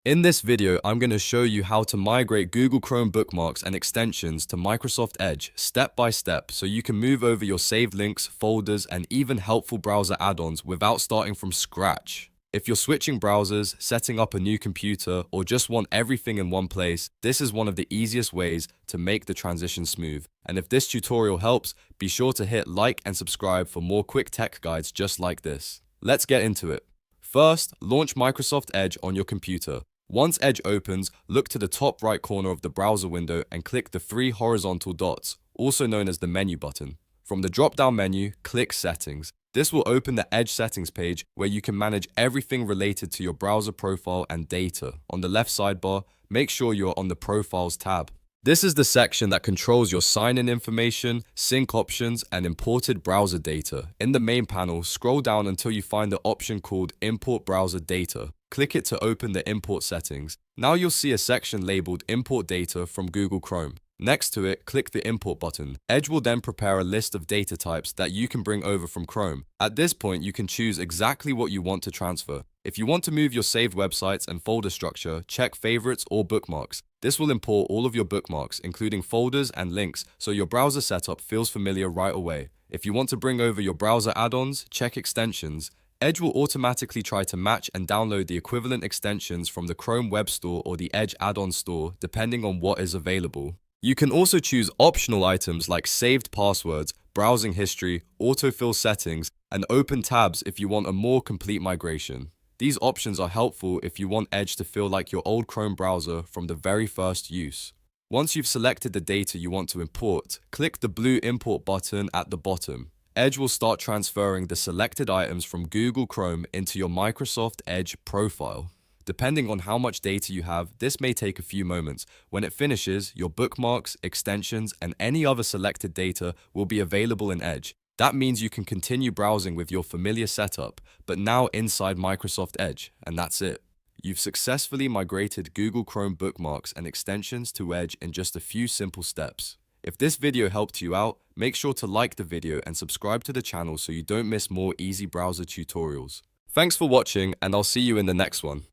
In this video, I'm going to show you how to migrate Google Chrome bookmarks and extensions to Microsoft Edge step by step so you can move over your saved links, folders, and even helpful browser add-ons without starting from scratch. If you're switching browsers, setting up a new computer, or just want everything in one place, this is one of the easiest ways to make the transition smooth. And if this tutorial helps, be sure to hit like and subscribe for more quick tech guides just like this. Let's get into it. First, launch Microsoft Edge on your computer. Once Edge opens, look to the top right corner of the browser window and click the three horizontal dots, also known as the menu button. From the drop-down menu, click Settings. This will open the Edge settings page where you can manage everything related to your browser profile and data. On the left sidebar, make sure you're on the Profiles tab. This is the section that controls your sign-in information, sync options, and imported browser data. In the main panel, scroll down until you find the option called Import Browser Data. Click it to open the import settings. Now you'll see a section labeled Import Data from Google Chrome. Next to it, click the Import button. Edge will then prepare a list of data types that you can bring over from Chrome. At this point, you can choose exactly what you want to transfer. If you want to move your saved websites and folder structure, check Favorites or Bookmarks. This will import all of your bookmarks, including folders and links, so your browser setup feels familiar right away. If you want to bring over your browser add-ons, check Extensions. Edge will automatically try to match and download the equivalent extensions from the Chrome Web Store or the Edge add-on store, depending on what is available. You can also choose optional items like saved passwords, browsing history, autofill settings, and open tabs if you want a more complete migration. These options are helpful if you want Edge to feel like your old Chrome browser from the very first use. Once you've selected the data you want to import, click the blue Import button at the bottom. Edge will start transferring the selected items from Google Chrome into your Microsoft Edge profile. Depending on how much data you have, this may take a few moments. When it finishes, your bookmarks, extensions, and any other selected data will be available in Edge. That means you can continue browsing with your familiar setup, but now inside Microsoft Edge, and that's it. You've successfully migrated Google Chrome bookmarks and extensions to Edge in just a few simple steps. If this video helped you out, make sure to like the video and subscribe to the channel so you don't miss more easy browser tutorials. Thanks for watching, and I'll see you in the next one.